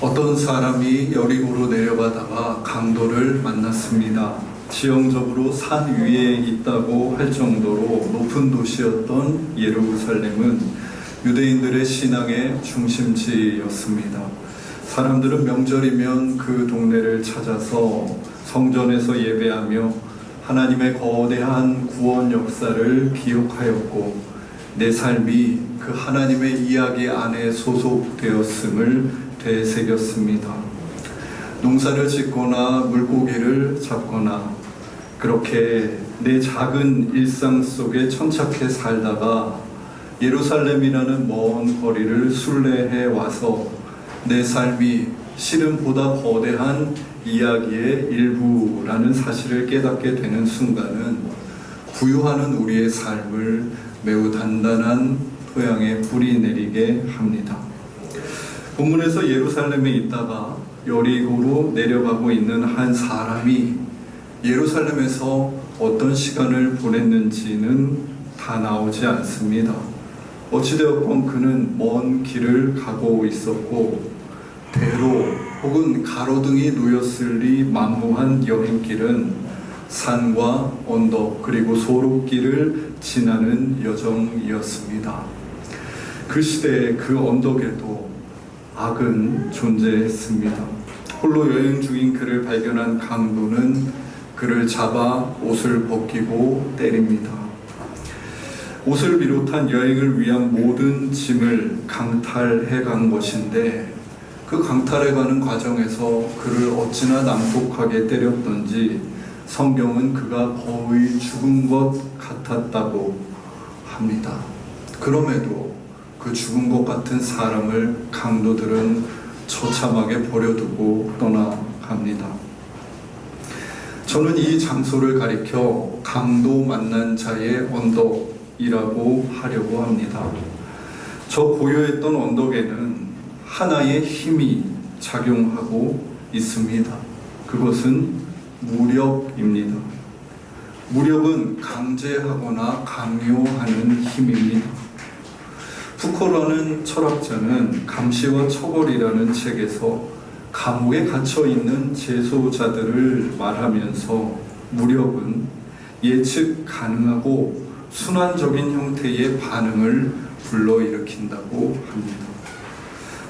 어떤 사람이 여리고로 내려가다가 강도를 만났습니다. 지형적으로 산 위에 있다고 할 정도로 높은 도시였던 예루살렘은 유대인들의 신앙의 중심지였습니다. 사람들은 명절이면 그 동네를 찾아서 성전에서 예배하며 하나님의 거대한 구원 역사를 기억하였고, 내 삶이 그 하나님의 이야기 안에 소속되었음을 되새겼습니다. 농사를 짓거나 물고기를 잡거나 그렇게 내 작은 일상 속에 천착해 살다가 예루살렘이라는 먼 거리를 순례해 와서 내 삶이 실은 보다 거대한 이야기의 일부라는 사실을 깨닫게 되는 순간은 부유하는 우리의 삶을 매우 단단한 토양에 뿌리 내리게 합니다. 본문에서 예루살렘에 있다가 여리고로 내려가고 있는 한 사람이 예루살렘에서 어떤 시간을 보냈는지는 다 나오지 않습니다. 어찌되었건 그는 먼 길을 가고 있었고, 대로 혹은 가로등이 놓였으리 만무한 여행길은 산과 언덕 그리고 소록길을 지나는 여정이었습니다. 그 시대에 그 언덕에도 악은 존재했습니다. 홀로 여행 중인 그를 발견한 강도는 그를 잡아 옷을 벗기고 때립니다. 옷을 비롯한 여행을 위한 모든 짐을 강탈해 간 것인데, 그 강탈해 가는 과정에서 그를 어찌나 난폭하게 때렸던지 성경은 그가 거의 죽은 것 같았다고 합니다. 그럼에도 그 죽은 것 같은 사람을 강도들은 처참하게 버려두고 떠나갑니다. 저는 이 장소를 가리켜 강도 만난 자의 언덕이라고 하려고 합니다. 저 고요했던 언덕에는 하나의 힘이 작용하고 있습니다. 그것은 무력입니다. 무력은 강제하거나 강요하는 힘입니다. 푸코라는 철학자는 감시와 처벌이라는 책에서 감옥에 갇혀있는 재소자들을 말하면서 무력은 예측 가능하고 순환적인 형태의 반응을 불러일으킨다고 합니다.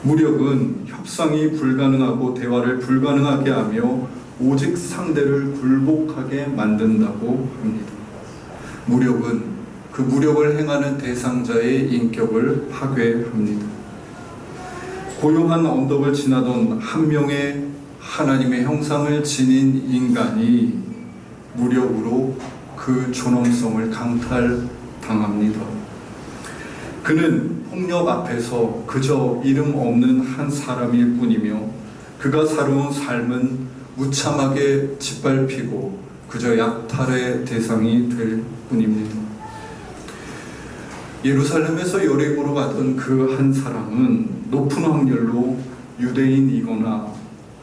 무력은 협상이 불가능하고 대화를 불가능하게 하며 오직 상대를 굴복하게 만든다고 합니다. 무력은 그 무력을 행하는 대상자의 인격을 파괴합니다. 고요한 언덕을 지나던 한 명의 하나님의 형상을 지닌 인간이 무력으로 그 존엄성을 강탈당합니다. 그는 폭력 앞에서 그저 이름 없는 한 사람일 뿐이며, 그가 살아온 삶은 무참하게 짓밟히고 그저 약탈의 대상이 될 뿐입니다. 예루살렘에서 여리고로 가던 그 한 사람은 높은 확률로 유대인이거나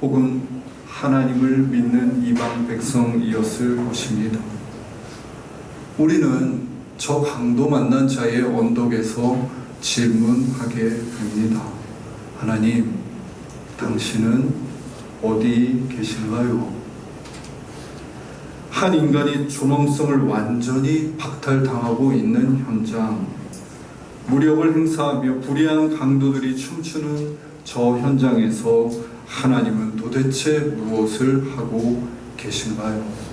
혹은 하나님을 믿는 이방 백성이었을 것입니다. 우리는 저 강도 만난 자의 언덕에서 질문하게 됩니다. 하나님, 당신은 어디 계신가요? 한 인간이 존엄성을 완전히 박탈당하고 있는 현장, 무력을 행사하며 불의한 강도들이 춤추는 저 현장에서 하나님은 도대체 무엇을 하고 계신가요?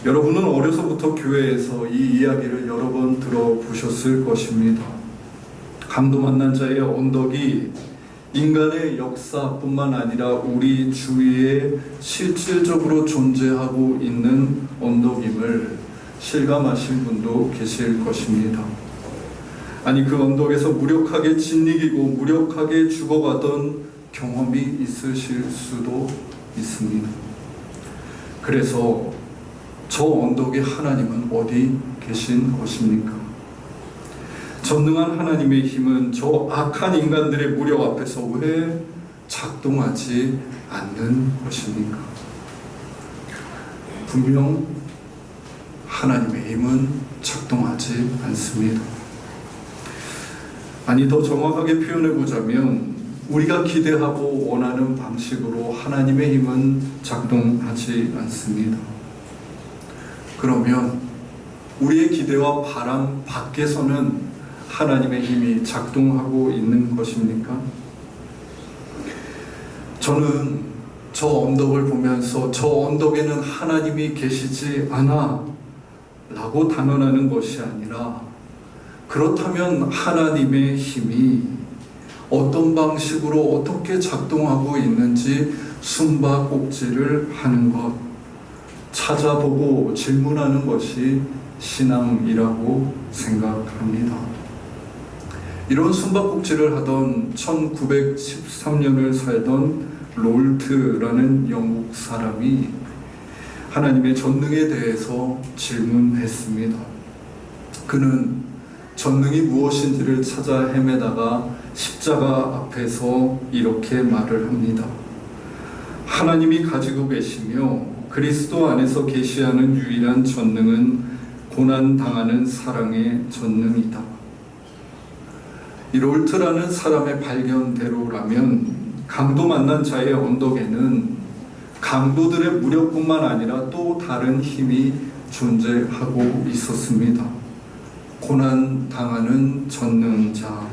여러분은 어려서부터 교회에서 이 이야기를 여러 번 들어보셨을 것입니다. 강도 만난 자의 언덕이 인간의 역사뿐만 아니라 우리 주위에 실질적으로 존재하고 있는 언덕임을 실감하신 분도 계실 것입니다. 아니, 그 언덕에서 무력하게 짓이기고 무력하게 죽어가던 경험이 있으실 수도 있습니다. 그래서 저 언덕에 하나님은 어디 계신 것입니까? 전능한 하나님의 힘은 저 악한 인간들의 무력 앞에서 왜 작동하지 않는 것입니까? 분명 하나님의 힘은 작동하지 않습니다. 아니, 더 정확하게 표현해 보자면 우리가 기대하고 원하는 방식으로 하나님의 힘은 작동하지 않습니다. 그러면 우리의 기대와 바람 밖에서는 하나님의 힘이 작동하고 있는 것입니까? 저는 저 언덕을 보면서 저 언덕에는 하나님이 계시지 않아 라고 단언하는 것이 아니라, 그렇다면 하나님의 힘이 어떤 방식으로 어떻게 작동하고 있는지 숨바꼭질을 하는 것, 찾아보고 질문하는 것이 신앙이라고 생각합니다. 이런 숨바꼭질을 하던 1913년을 살던 롤트라는 영국 사람이 하나님의 전능에 대해서 질문했습니다. 그는 전능이 무엇인지를 찾아 헤매다가 십자가 앞에서 이렇게 말을 합니다. 하나님이 가지고 계시며 그리스도 안에서 계시하는 유일한 전능은 고난당하는 사랑의 전능이다. 이 롤트라는 사람의 발견대로라면 강도 만난 자의 언덕에는 강도들의 무력뿐만 아니라 또 다른 힘이 존재하고 있었습니다. 고난 당하는 전능자,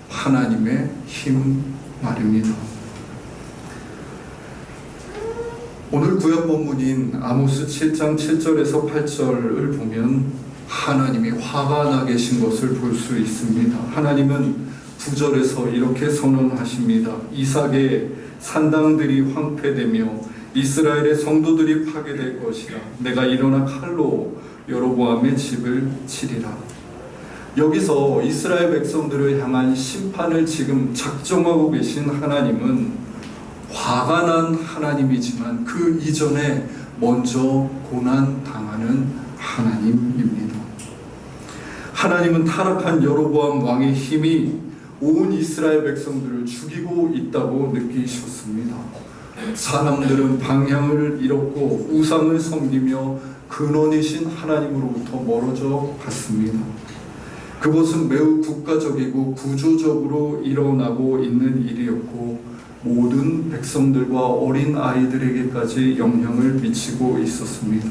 하나님의 힘 말입니다. 오늘 구약 본문인 아모스 7장 7절에서 8절을 보면 하나님이 화가 나 계신 것을 볼 수 있습니다. 하나님은 9절에서 이렇게 선언하십니다. 이삭의 산당들이 황폐되며 이스라엘의 성도들이 파괴될 것이라. 내가 일어나 칼로 여로보암의 집을 치리라. 여기서 이스라엘 백성들을 향한 심판을 지금 작정하고 계신 하나님은 화가 난 하나님이지만 그 이전에 먼저 고난 당하는 하나님입니다. 하나님은 타락한 여로보암 왕의 힘이 온 이스라엘 백성들을 죽이고 있다고 느끼셨습니다. 사람들은 방향을 잃었고 우상을 섬기며 근원이신 하나님으로부터 멀어져 갔습니다. 그것은 매우 국가적이고 구조적으로 일어나고 있는 일이었고 모든 백성들과 어린 아이들에게까지 영향을 미치고 있었습니다.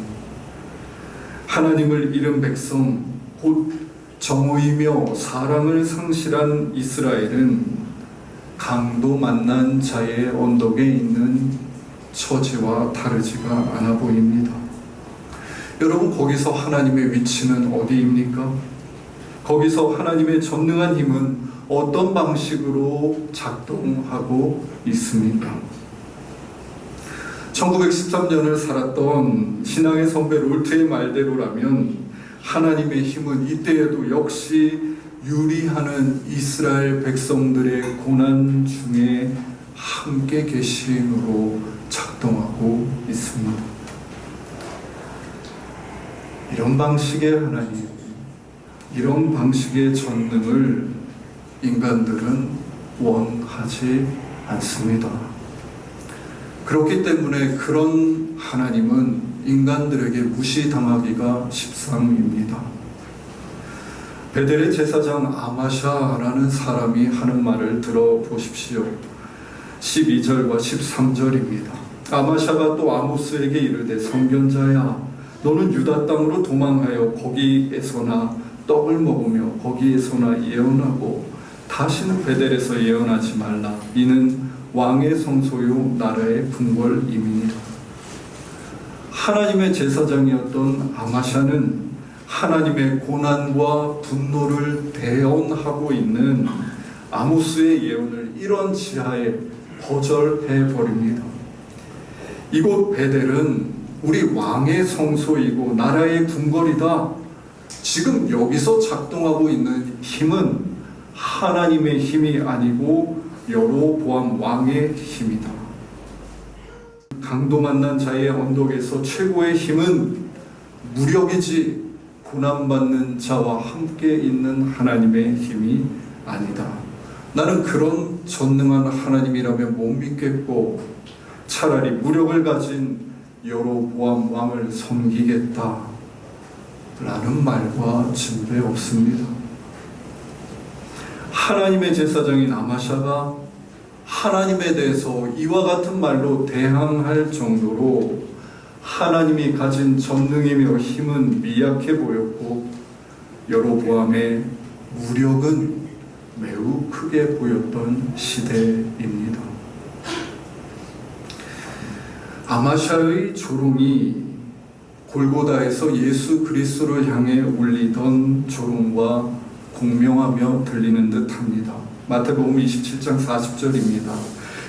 하나님을 잃은 백성, 곧 정의이며 사랑을 상실한 이스라엘은 강도 만난 자의 언덕에 있는 처지와 다르지가 않아 보입니다. 여러분, 거기서 하나님의 위치는 어디입니까? 거기서 하나님의 전능한 힘은 어떤 방식으로 작동하고 있습니까? 1913년을 살았던 신앙의 선배 롤트의 말대로라면 하나님의 힘은 이때에도 역시 유리하는 이스라엘 백성들의 고난 중에 함께 계심으로 작동하고 있습니다. 이런 방식의 하나님, 이런 방식의 전능을 인간들은 원하지 않습니다. 그렇기 때문에 그런 하나님은 인간들에게 무시당하기가 십상입니다. 베델의 제사장 아마샤라는 사람이 하는 말을 들어보십시오. 12절과 13절입니다. 아마샤가 또 아모스에게 이르되 선견자야, 너는 유다 땅으로 도망하여 거기에서나 떡을 먹으며 거기에서나 예언하고 다시는 베델에서 예언하지 말라. 이는 왕의 성소요 나라의 궁궐임이니라. 하나님의 제사장이었던 아마샤는 하나님의 고난과 분노를 대언하고 있는 아모스의 예언을 이런 지하에 거절해 버립니다. 이곳 베델은 우리 왕의 성소이고 나라의 궁궐이다. 지금 여기서 작동하고 있는 힘은 하나님의 힘이 아니고 여로보암 왕의 힘이다. 강도 만난 자의 언덕에서 최고의 힘은 무력이지 고난받는 자와 함께 있는 하나님의 힘이 아니다. 나는 그런 전능한 하나님이라면 못 믿겠고 차라리 무력을 가진 여로보암 왕을 섬기겠다 라는 말과 진배 없습니다. 하나님의 제사장인 아마샤가 하나님에 대해서 이와 같은 말로 대항할 정도로 하나님이 가진 전능이며 힘은 미약해 보였고 여로보암의 무력은 매우 크게 보였던 시대입니다. 아마샤의 조롱이 골고다에서 예수 그리스도를 향해 울리던 조롱과 공명하며 들리는 듯합니다. 마태복음 27장 40절입니다.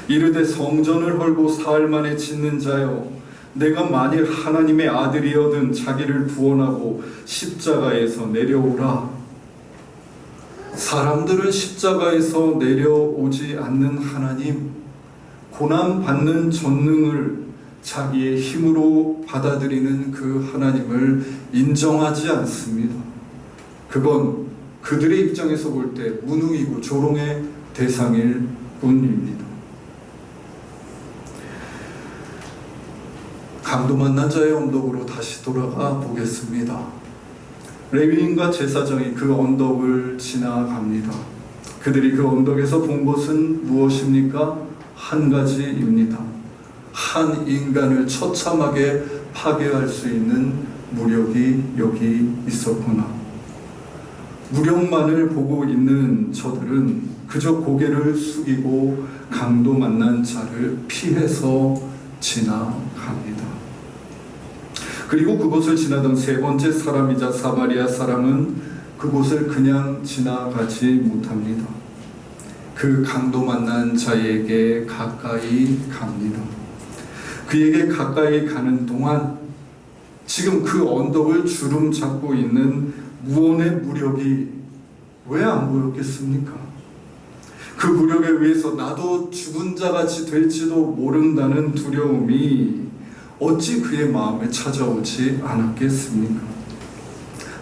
이르되 성전을 헐고 사흘 만에 짓는 자여, 내가 만일 하나님의 아들이어든 자기를 구원하고 십자가에서 내려오라. 사람들은 십자가에서 내려오지 않는 하나님, 고난받는 전능을 자기의 힘으로 받아들이는 그 하나님을 인정하지 않습니다. 그건 그들의 입장에서 볼 때 무능이고 조롱의 대상일 뿐입니다. 강도 만난 자의 언덕으로 다시 돌아가 보겠습니다. 레위인과 제사장이 그 언덕을 지나갑니다. 그들이 그 언덕에서 본 것은 무엇입니까? 한 가지입니다. 한 인간을 처참하게 파괴할 수 있는 무력이 여기 있었구나. 무력만을 보고 있는 저들은 그저 고개를 숙이고 강도 만난 자를 피해서 지나갑니다. 그리고 그곳을 지나던 세 번째 사람이자 사마리아 사람은 그곳을 그냥 지나가지 못합니다. 그 강도 만난 자에게 가까이 갑니다. 그에게 가까이 가는 동안 지금 그 언덕을 주름 잡고 있는 무언의 무력이 왜 안 보였겠습니까? 그 무력에 의해서 나도 죽은 자같이 될지도 모른다는 두려움이 어찌 그의 마음에 찾아오지 않았겠습니까?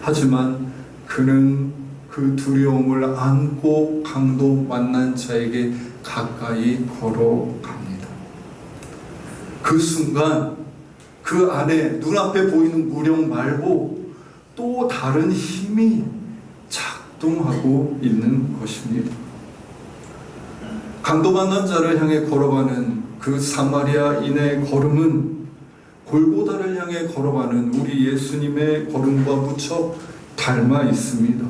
하지만 그는 그 두려움을 안고 강도 만난 자에게 가까이 걸어갑니다. 그 순간 그 안에 눈앞에 보이는 무력 말고 또 다른 힘이 작동하고 있는 것입니다. 강도 만난 자를 향해 걸어가는 그 사마리아인의 걸음은 골고다를 향해 걸어가는 우리 예수님의 걸음과 무척 닮아 있습니다.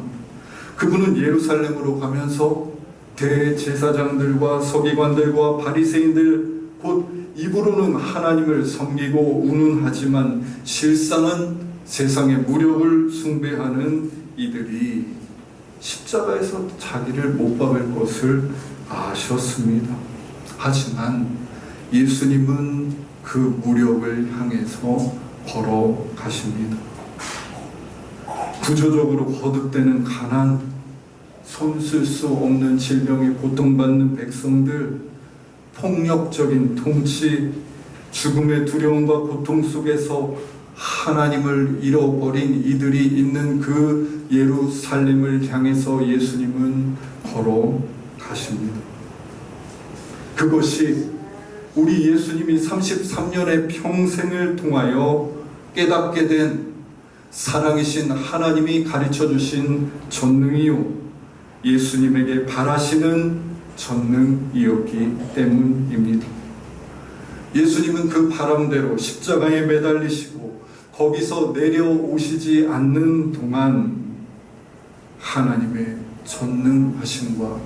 그분은 예루살렘으로 가면서 대제사장들과 서기관들과 바리새인들, 곧 입으로는 하나님을 섬기고 운운하지만 실상은 세상의 무력을 숭배하는 이들이 십자가에서 자기를 못 박을 것을 아셨습니다. 하지만 예수님은 그 무력을 향해서 걸어가십니다. 구조적으로 거듭되는 가난, 손쓸 수 없는 질병에 고통받는 백성들, 폭력적인 통치, 죽음의 두려움과 고통 속에서 하나님을 잃어버린 이들이 있는 그 예루살렘을 향해서 예수님은 걸어가십니다. 그것이 우리 예수님이 33년의 평생을 통하여 깨닫게 된 사랑이신 하나님이 가르쳐 주신 전능이요, 예수님에게 바라시는 전능이었기 때문입니다. 예수님은 그 바람대로 십자가에 매달리시고 거기서 내려오시지 않는 동안 하나님의 전능하심과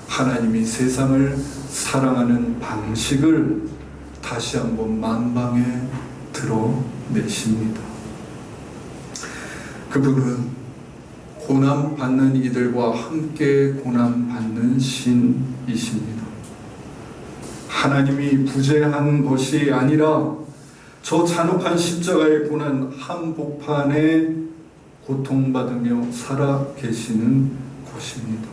하나님이 세상을 사랑하는 방식을 다시 한번 만방에 드러내십니다. 그분은 고난받는 이들과 함께 고난받는 신이십니다. 하나님이 부재한 것이 아니라 저 잔혹한 십자가의 고난 한복판에 고통받으며 살아 계시는 것입니다.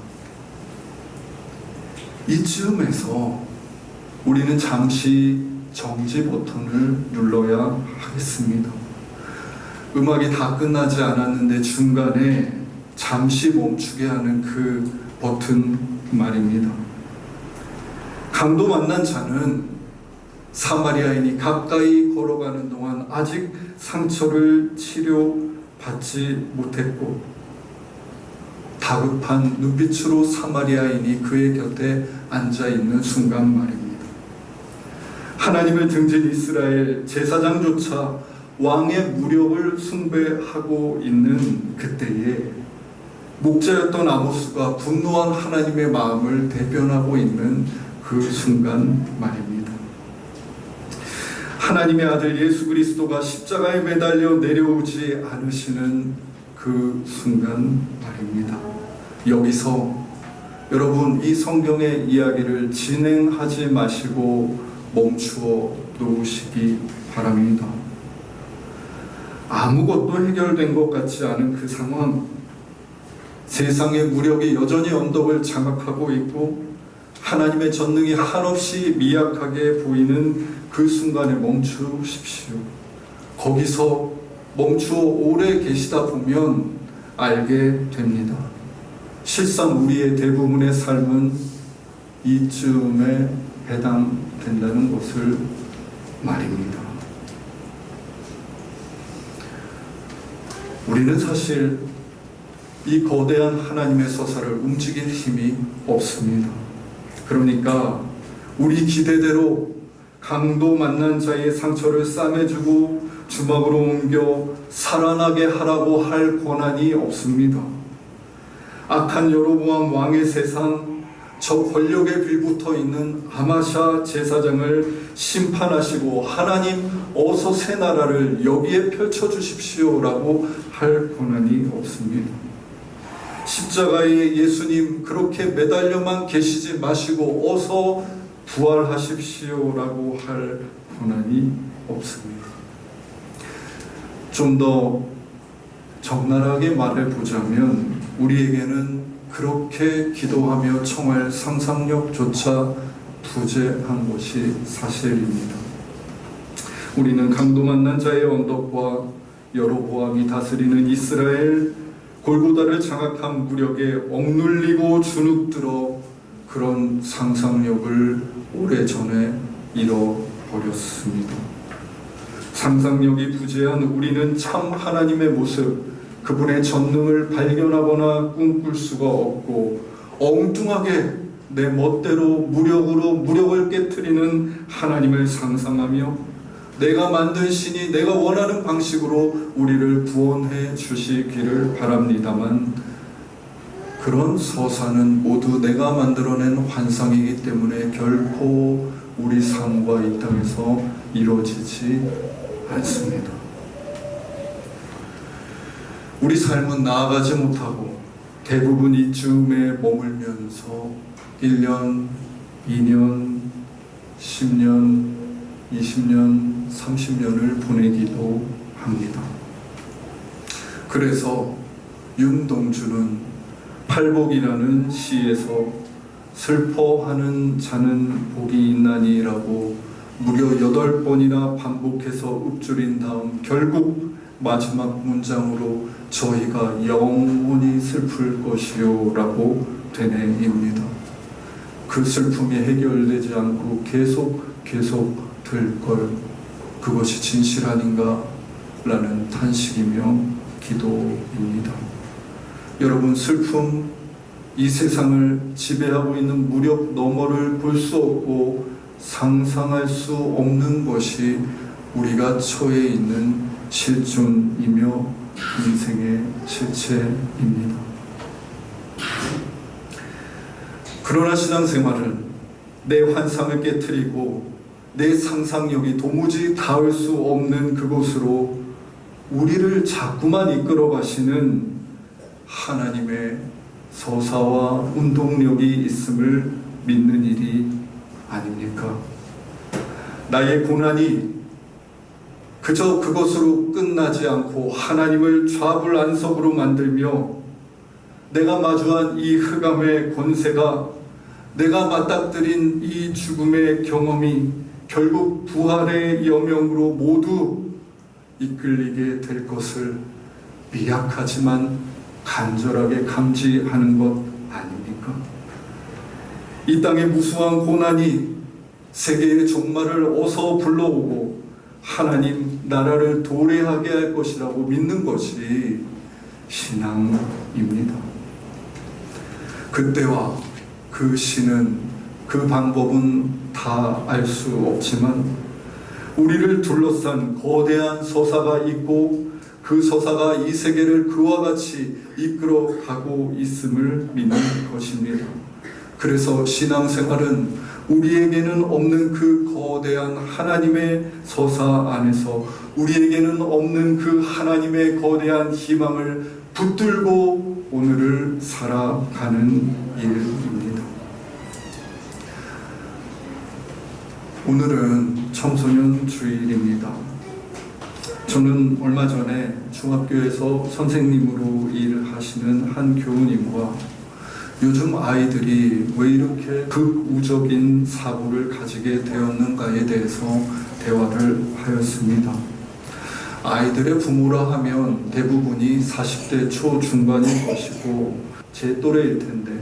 이쯤에서 우리는 잠시 정지 버튼을 눌러야 하겠습니다. 음악이 다 끝나지 않았는데 중간에 잠시 멈추게 하는 그 버튼 말입니다. 강도 만난 자는 사마리아인이 가까이 걸어가는 동안 아직 상처를 치료받지 못했고 다급한 눈빛으로 사마리아인이 그의 곁에 앉아있는 순간 말입니다. 하나님을 등진 이스라엘 제사장조차 왕의 무력을 숭배하고 있는 그때에 목자였던 아모스가 분노한 하나님의 마음을 대변하고 있는 그 순간 말입니다. 하나님의 아들 예수 그리스도가 십자가에 매달려 내려오지 않으시는 그 순간 말입니다. 여기서 여러분 이 성경의 이야기를 진행하지 마시고 멈추어 놓으시기 바랍니다. 아무것도 해결된 것 같지 않은 그 상황, 세상의 무력이 여전히 언덕을 장악하고 있고 하나님의 전능이 한없이 미약하게 보이는 그 순간에 멈추십시오. 거기서 멈추어 오래 계시다 보면 알게 됩니다. 실상 우리의 대부분의 삶은 이쯤에 해당된다는 것을 말입니다. 우리는 사실 이 거대한 하나님의 서사를 움직일 힘이 없습니다. 그러니까 우리 기대대로 강도 만난 자의 상처를 싸매주고 주먹으로 옮겨 살아나게 하라고 할 권한이 없습니다. 악한 여로보암 왕의 세상, 저 권력에 빌붙어 있는 아마샤 제사장을 심판하시고 하나님 어서 새 나라를 여기에 펼쳐주십시오라고 할 권한이 없습니다. 십자가에 예수님 그렇게 매달려만 계시지 마시고 어서 부활하십시오라고 할 권한이 없습니다. 좀 더 적나라하게 말해보자면 우리에게는 그렇게 기도하며 청할 상상력조차 부재한 것이 사실입니다. 우리는 강도 만난 자의 언덕과 여로보암이 다스리는 이스라엘, 골고다를 장악한 무력에 억눌리고 주눅들어 그런 상상력을 오래전에 잃어버렸습니다. 상상력이 부재한 우리는 참 하나님의 모습, 그분의 전능을 발견하거나 꿈꿀 수가 없고 엉뚱하게 내 멋대로 무력으로 무력을 깨트리는 하나님을 상상하며 내가 만든 신이 내가 원하는 방식으로 우리를 구원해 주시기를 바랍니다만 그런 서사는 모두 내가 만들어낸 환상이기 때문에 결코 우리 삶과 이 땅에서 이루어지지 않습니다. 우리 삶은 나아가지 못하고 대부분 이쯤에 머물면서 1년, 2년, 10년, 20년, 30년을 보내기도 합니다. 그래서 윤동주는 팔복이라는 시에서 슬퍼하는 자는 복이 있나니라고 무려 8번이나 반복해서 읊조린 다음 결국 마지막 문장으로 저희가 영원히 슬플 것이요 라고 되뇌입니다. 그 슬픔이 해결되지 않고 계속 될 걸 그것이 진실 아닌가 라는 탄식이며 기도입니다. 여러분 슬픔, 이 세상을 지배하고 있는 무력 너머를 볼 수 없고 상상할 수 없는 것이 우리가 처해 있는 실존이며 인생의 실체입니다. 그러나 신앙생활은 내 환상을 깨트리고 내 상상력이 도무지 닿을 수 없는 그곳으로 우리를 자꾸만 이끌어 가시는 하나님의 서사와 운동력이 있음을 믿는 일이 아닙니까? 나의 고난이 그저 그것으로 끝나지 않고 하나님을 좌불안석으로 만들며 내가 마주한 이 흑암의 권세가 내가 맞닥뜨린 이 죽음의 경험이 결국 부활의 여명으로 모두 이끌리게 될 것을 미약하지만 간절하게 감지하는 것 아닙니까? 이 땅의 무수한 고난이 세계의 종말을 어서 불러오고 하나님 나라를 도래하게 할 것이라고 믿는 것이 신앙입니다. 그때와 그 시는, 그 방법은 다 알 수 없지만 우리를 둘러싼 거대한 서사가 있고 그 서사가 이 세계를 그와 같이 이끌어가고 있음을 믿는 것입니다. 그래서 신앙생활은 우리에게는 없는 그 거대한 하나님의 서사 안에서 우리에게는 없는 그 하나님의 거대한 희망을 붙들고 오늘을 살아가는 일입니다. 오늘은 청소년 주일입니다. 저는 얼마 전에 중학교에서 선생님으로 일하시는 한 교우님과 요즘 아이들이 왜 이렇게 극우적인 사고를 가지게 되었는가에 대해서 대화를 하였습니다. 아이들의 부모라 하면 대부분이 40대 초중반일 것이고 제 또래일 텐데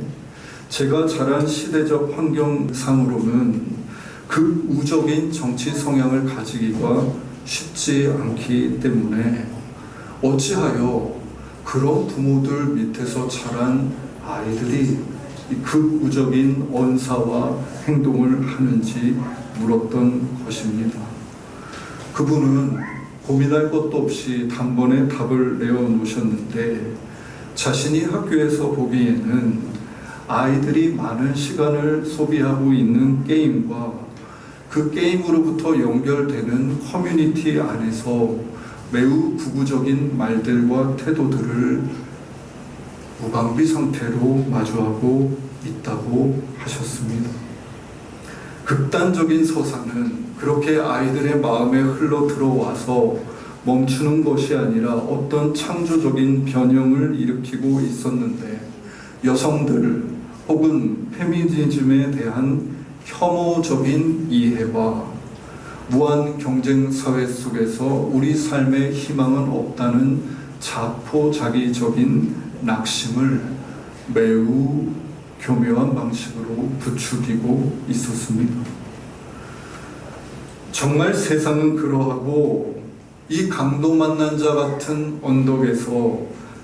제가 자란 시대적 환경상으로는 극우적인 정치 성향을 가지기가 쉽지 않기 때문에 어찌하여 그런 부모들 밑에서 자란 아이들이 극우적인 언사와 행동을 하는지 물었던 것입니다. 그분은 고민할 것도 없이 단번에 답을 내어놓으셨는데 자신이 학교에서 보기에는 아이들이 많은 시간을 소비하고 있는 게임과 그 게임으로부터 연결되는 커뮤니티 안에서 매우 극우적인 말들과 태도들을 무방비 상태로 마주하고 있다고 하셨습니다. 극단적인 서사는 그렇게 아이들의 마음에 흘러 들어와서 멈추는 것이 아니라 어떤 창조적인 변형을 일으키고 있었는데 여성들 혹은 페미니즘에 대한 혐오적인 이해와 무한 경쟁 사회 속에서 우리 삶에 희망은 없다는 자포자기적인 낙심을 매우 교묘한 방식으로 부추기고 있었습니다. 정말 세상은 그러하고 이 강도 만난 자 같은 언덕에서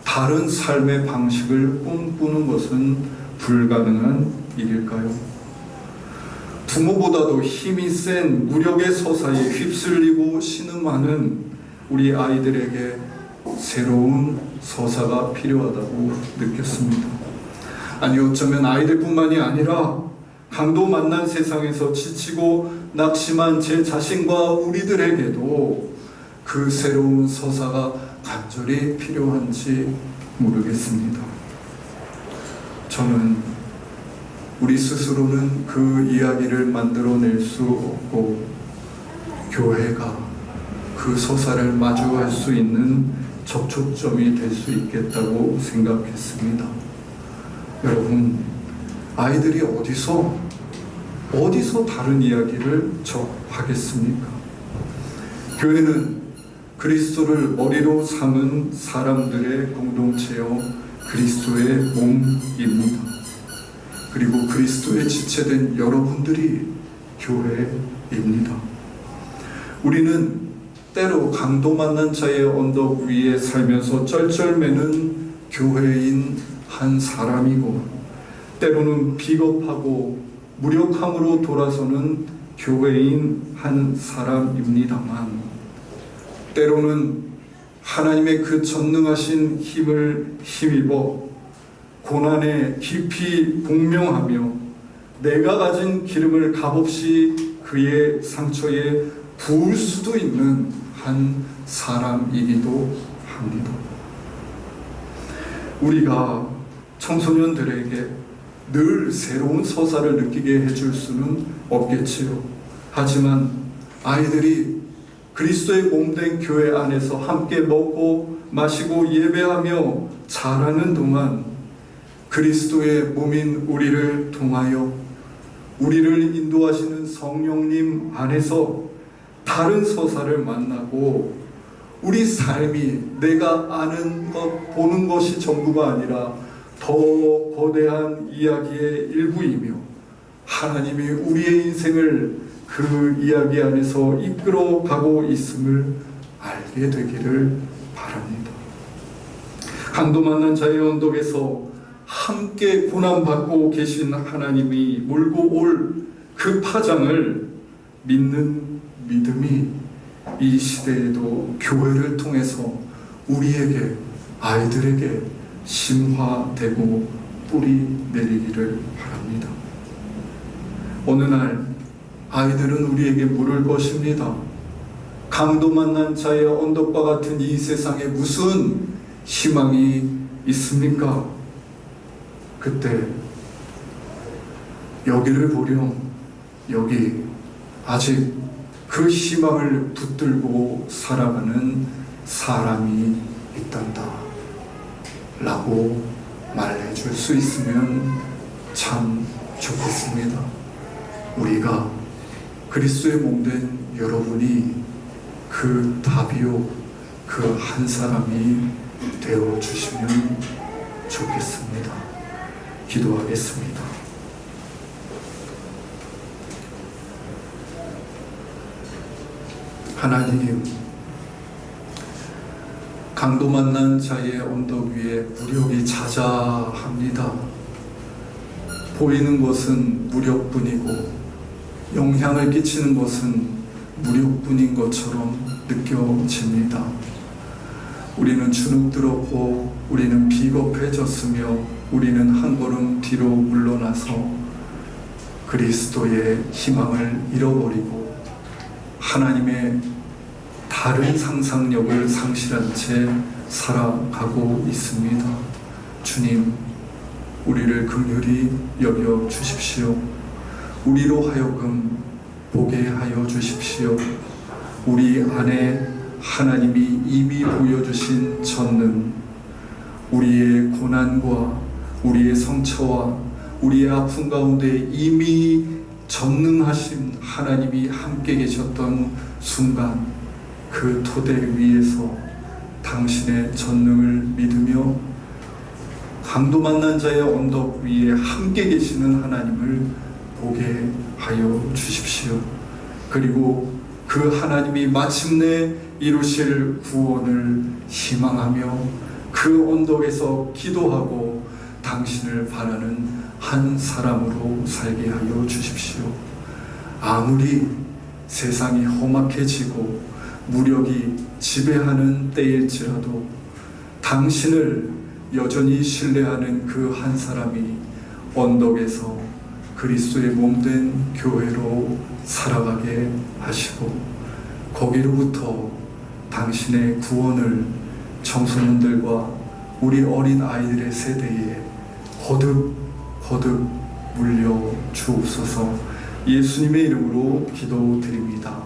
다른 삶의 방식을 꿈꾸는 것은 불가능한 일일까요? 부모보다도 힘이 센 무력의 서사에 휩쓸리고 신음하는 우리 아이들에게 새로운 서사가 필요하다고 느꼈습니다. 아니 어쩌면 아이들뿐만이 아니라 강도 만난 세상에서 지치고 낙심한 제 자신과 우리들에게도 그 새로운 서사가 간절히 필요한지 모르겠습니다. 저는 우리 스스로는 그 이야기를 만들어낼 수 없고 교회가 그 서사를 마주할 수 있는 접촉점이 될 수 있겠다고 생각했습니다. 여러분, 아이들이 어디서 다른 이야기를 접하겠습니까? 교회는 그리스도를 머리로 삼은 사람들의 공동체요 그리스도의 몸입니다. 그리고 그리스도에 지체된 여러분들이 교회입니다. 우리는 때로 강도 만난 자의 언덕 위에 살면서 쩔쩔매는 교회인 한 사람이고 때로는 비겁하고 무력함으로 돌아서는 교회인 한 사람입니다만 때로는 하나님의 그 전능하신 힘을 힘입어 고난에 깊이 복명하며 내가 가진 기름을 값없이 그의 상처에 부을 수도 있는 한 사람이기도 합니다. 우리가 청소년들에게 늘 새로운 서사를 느끼게 해줄 수는 없겠지요. 하지만 아이들이 그리스도의 몸된 교회 안에서 함께 먹고 마시고 예배하며 자라는 동안 그리스도의 몸인 우리를 통하여 우리를 인도하시는 성령님 안에서 다른 서사를 만나고 우리 삶이 내가 아는 것, 보는 것이 전부가 아니라 더 거대한 이야기의 일부이며 하나님이 우리의 인생을 그 이야기 안에서 이끌어가고 있음을 알게 되기를 바랍니다. 강도 만난 자의 언덕에서 함께 고난받고 계신 하나님이 몰고 올 그 파장을 믿는 믿음이 이 시대에도 교회를 통해서 우리에게, 아이들에게 심화되고 뿌리 내리기를 바랍니다. 어느 날 아이들은 우리에게 물을 것입니다. 강도 만난 자의 언덕과 같은 이 세상에 무슨 희망이 있습니까? 그때 여기를 보렴, 여기 아직 그 희망을 붙들고 살아가는 사람이 있단다 라고 말해줄 수 있으면 참 좋겠습니다. 우리가 그리스도의 몸된 여러분이 그 답이요, 그 한 사람이 되어주시면 좋겠습니다. 기도하겠습니다. 하나님, 강도 만난 자의 언덕 위에 무력이 자자합니다. 보이는 것은 무력뿐이고 영향을 끼치는 것은 무력뿐인 것처럼 느껴집니다. 우리는 주눅들었고 우리는 비겁해졌으며 우리는 한 걸음 뒤로 물러나서 그리스도의 희망을 잃어버리고 하나님의 다른 상상력을 상실한 채 살아가고 있습니다. 주님, 우리를 긍휼히 여겨 주십시오. 우리로 하여금 보게 하여 주십시오. 우리 안에 하나님이 이미 보여주신 전능, 우리의 고난과 우리의 성처와 우리의 아픔 가운데 이미 전능하신 하나님이 함께 계셨던 순간, 그 토대 위에서 당신의 전능을 믿으며 강도 만난 자의 언덕 위에 함께 계시는 하나님을 보게 하여 주십시오. 그리고 그 하나님이 마침내 이루실 구원을 희망하며 그 언덕에서 기도하고 당신을 바라는 한 사람으로 살게 하여 주십시오. 아무리 세상이 험악해지고 무력이 지배하는 때일지라도 당신을 여전히 신뢰하는 그 한 사람이 언덕에서 그리스도의 몸된 교회로 살아가게 하시고 거기로부터 당신의 구원을 청소년들과 우리 어린 아이들의 세대에 거듭 물려 주옵소서. 예수님의 이름으로 기도드립니다.